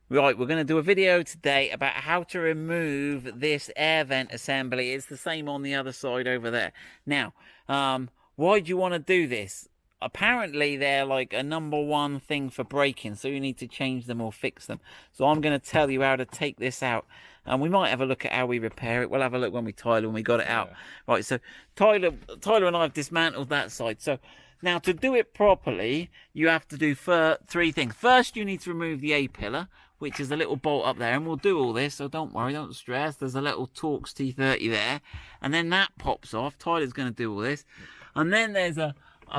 Right, we're going to do a video today about how to remove this air vent assembly. It's the same on the other side over there. Now, why do you want to do this? Apparently, they're like a #1 thing for breaking, so you need to change them or fix them. So I'm going to tell you how to take this out. And we might have a look at how we repair it. We'll have a look when we got it out. Right, so Tyler and I have dismantled that side. So now to do it properly, you have to do 3 things. First, you need to remove the A-pillar, which is a little bolt up there, and we'll do all this, so don't worry, don't stress. There's a little Torx T30 there, and then that pops off. Tyler's going to do all this, and then there's a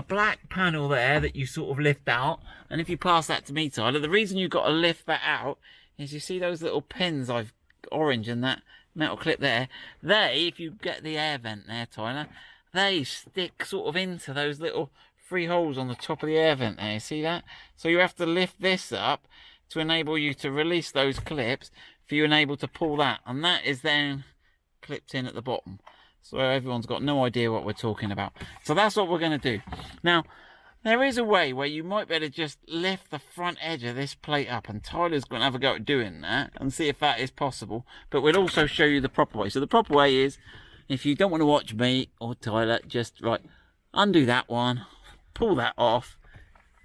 black panel there that you sort of lift out, and if you pass that to me, Tyler, the reason you've got to lift that out is you see those little pins I've orange and that metal clip there. They, if you get the air vent there, Tyler, they stick sort of into those little 3 holes on the top of the air vent there. You see that? So you have to lift this up to enable you to release those clips for you able to pull that, and that is then clipped in at the bottom, so everyone's got no idea what we're talking about. So that's what we're going to do. Now, there is a way where you might better just lift the front edge of this plate up, and Tyler's going to have a go at doing that and see if that is possible, but we'll also show you the proper way. So the proper way is, if you don't want to watch me or Tyler, just undo that one, pull that off,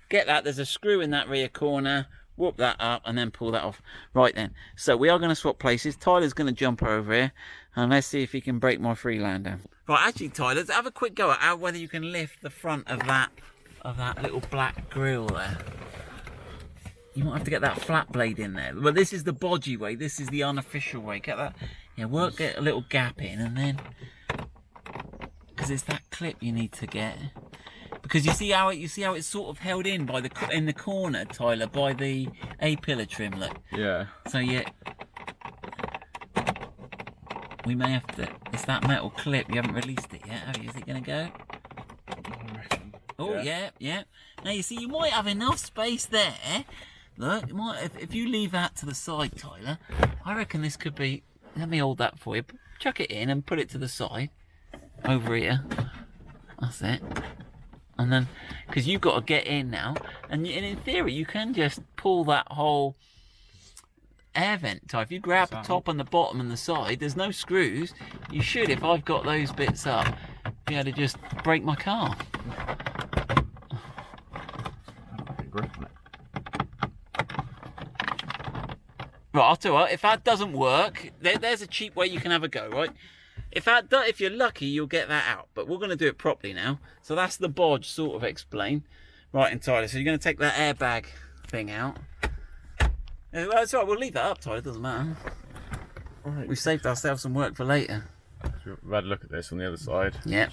get that, there's a screw in that rear corner, whoop that up and then pull that off. Right then, so we are going to swap places. Tyler's going to jump over here and let's see if he can break my Freelander. Right, actually Tyler, let's have a quick go at whether you can lift the front of that little black grill there. You might have to get that flat blade in there. Well, this is the bodgy way, this is the unofficial way. Get that, yeah, get a little gap in, and then, because it's that clip you need to get. Because you see how it's sort of held in by in the corner, Tyler, by the A-pillar trim, look. Yeah. So yeah, we may have to. It's that metal clip. You haven't released it yet, have you? Is it going to go? I reckon. Oh yeah. Now you see, you might have enough space there. Look, you might if you leave that to the side, Tyler. I reckon this could be. Let me hold that for you. Chuck it in and put it to the side, over here. That's it. And then, because you've got to get in now, and in theory you can just pull that whole air vent type. If you grab the top and the bottom and the side, there's no screws. You should, if I've got those bits up, be able to just break my car. Right, I'll tell you what, if that doesn't work, there's a cheap way you can have a go, right? If you're lucky, you'll get that out. But we're going to do it properly now. So that's the bodge sort of explained. Right, and Tyler, so you're going to take that airbag thing out. Well, it's all right, we'll leave that up, Tyler, it doesn't matter. Right. We've saved ourselves some work for later. So we've had a look at this on the other side. Yeah.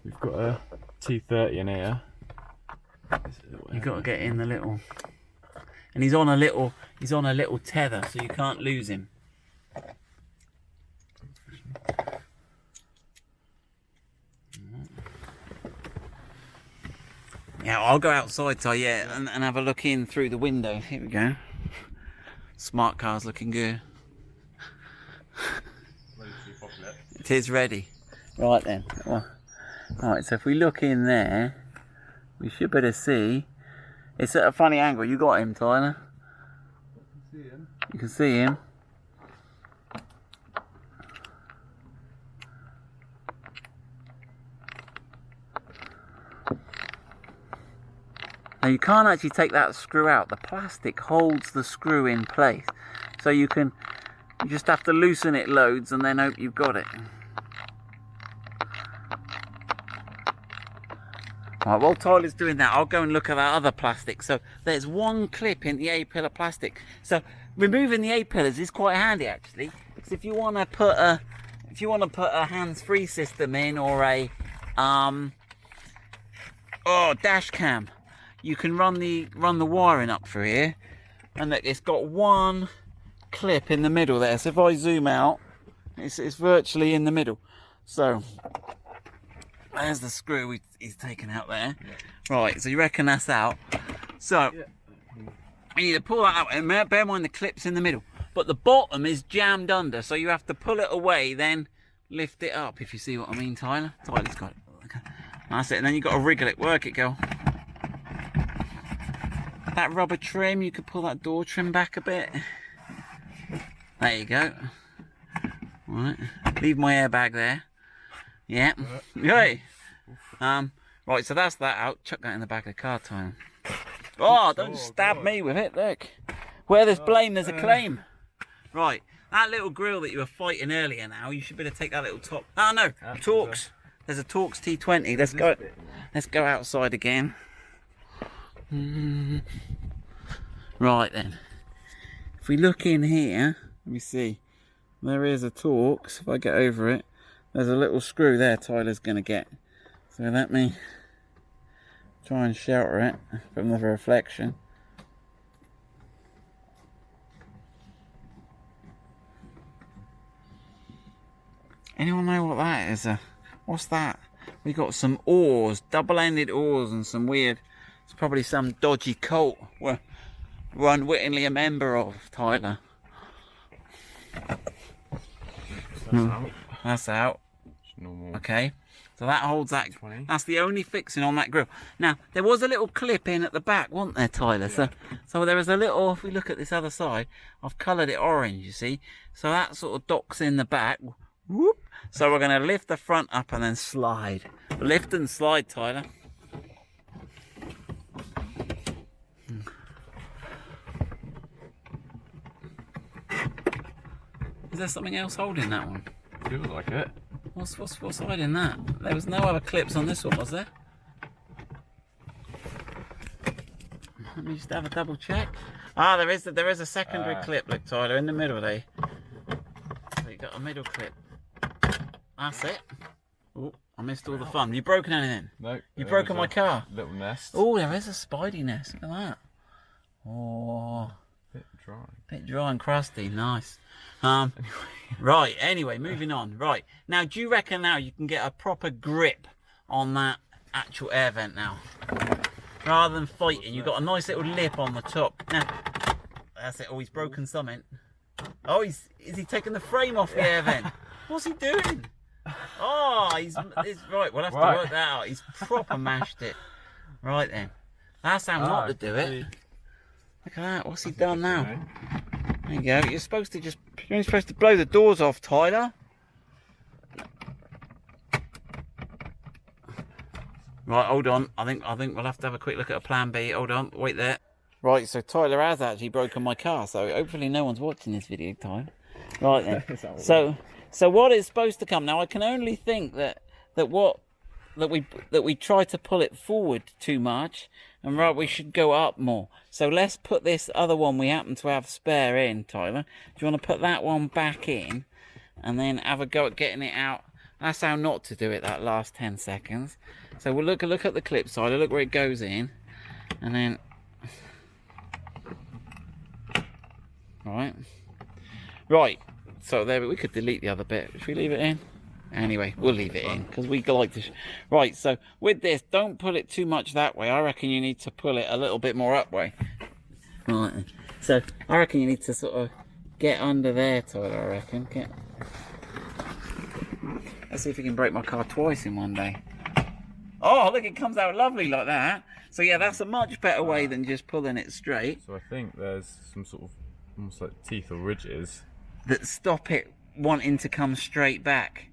We've got a T30 in here. You've got to get in the little... And he's on a little tether, so you can't lose him. Yeah, I'll go outside, Ty, yeah, and have a look in through the window. Here we go. Smart car's looking good. It is ready. Right then. Well, right, so if we look in there, we should better see. It's at a funny angle. You got him, Tyler? I can see him. You can see him. Now you can't actually take that screw out. The plastic holds the screw in place. So you just have to loosen it loads and then hope you've got it. Right, while Tyler's doing that, I'll go and look at that other plastic. So there's one clip in the A-pillar plastic. So removing the A-pillars is quite handy actually, because if you want to put a hands-free system in or a dash cam, you can run the wiring up through here, and look, it's got one clip in the middle there. So if I zoom out, it's virtually in the middle. So there's the screw he's taken out there. Yeah. Right, so you reckon that's out? So yeah. You need to pull that out, and bear in mind the clip's in the middle, but the bottom is jammed under, so you have to pull it away, then lift it up, if you see what I mean, Tyler. Tyler's got it. Okay. That's it, and then you've got to wriggle it, work it, girl. that rubber trim, you could pull that door trim back a bit. There you go. Right, leave my airbag there. Yeah. Right. Right, so that's that out. Chuck that in the back of the car, Tyler. Oh, don't stab me with it, look. Where there's blame, there's a claim. Right, that little grill that you were fighting earlier now, you should better take that little top. Oh no, Torx. There's a Torx T20. Let's go outside again. Right then. If we look in here, let me see. There is a Torx. If I get over it, there's a little screw there Tyler's going to get. So let me try and shelter it from the reflection. Anyone know what that is? What's that? We got some oars, double-ended oars, and some weird. It's probably some dodgy cult we're unwittingly a member of, Tyler. That's out. It's normal. Okay. So that holds that. 20. That's the only fixing on that grill. Now there was a little clip in at the back, wasn't there, Tyler? Yeah. So there was a little. If we look at this other side, I've coloured it orange. You see, so that sort of docks in the back. Whoop. So we're going to lift the front up and then slide. Lift and slide, Tyler. Is there something else holding that one? Feels like it. What's hiding that? There was no other clips on this one, was there? Let me just have a double check. Ah, there is a secondary clip, look, Tyler, in the middle there. So you got a middle clip. That's it. Oh, I missed all the fun. You broken anything? No. You broken my car? Little nest. Oh, there is a Spidey nest. Look at that. Oh. Bit dry. Bit dry and crusty. Nice. Right, anyway, moving on. Right, now do you reckon now you can get a proper grip on that actual air vent now? Rather than fighting, you've got a nice little lip on the top. Now, that's it. Oh, he's broken something. Oh, is he taking the frame off the air vent? What's he doing? Oh, he's right, we'll have to work that out. He's proper mashed it. Right then. That's how not to do it. Look at that, what's he done now? There you go. You're only supposed to blow the doors off, Tyler. Right, hold on. I think we'll have to have a quick look at a plan B. Hold on, wait there. Right, so Tyler has actually broken my car, so hopefully no one's watching this video, Tyler. Right then. So what is supposed to come now? I can only think that we try to pull it forward too much, and right, we should go up more. So let's put this other one we happen to have spare in, Tyler. Do you want to put that one back in, and then have a go at getting it out? That's how not to do it. That last 10 seconds. So we'll look at the clip side. Look where it goes in, and then right. So there, we could delete the other bit. Should we leave it in? Anyway, we'll leave it in because we like to. Right, so with this, don't pull it too much that way. I reckon you need to pull it a little bit more up way. Right, so I reckon you need to sort of get under there, Tyler. I reckon. Let's see if we can break my car twice in one day. Oh, look, it comes out lovely like that. So yeah, that's a much better way than just pulling it straight. So I think there's some sort of almost like teeth or ridges that stop it wanting to come straight back.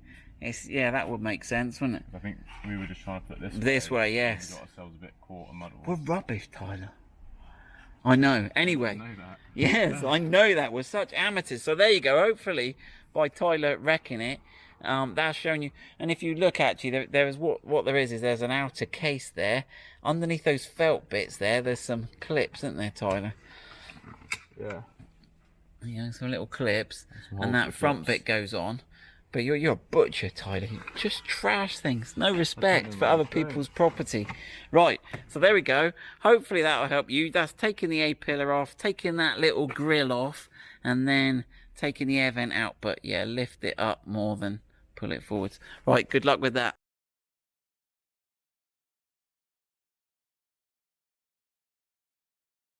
Yeah, that would make sense, wouldn't it? I think we were just trying to put this way, yes. We got ourselves a bit caught and muddled. We're rubbish, Tyler. I know. Anyway. I know that. Yes, I know that. We're such amateurs. So there you go. Hopefully, by Tyler wrecking it, that's showing you. And if you look, actually, there is what there is there's an outer case there. Underneath those felt bits there's some clips, isn't there, Tyler? Yeah. You know, some little clips, and that front bit goes on. But you're a butcher, Tyler. You just trash things. No respect for other people's property. Right, so there we go. Hopefully that will help you. That's taking the A-pillar off, taking that little grill off, and then taking the air vent out. But yeah, lift it up more than pull it forwards. Right, good luck with that.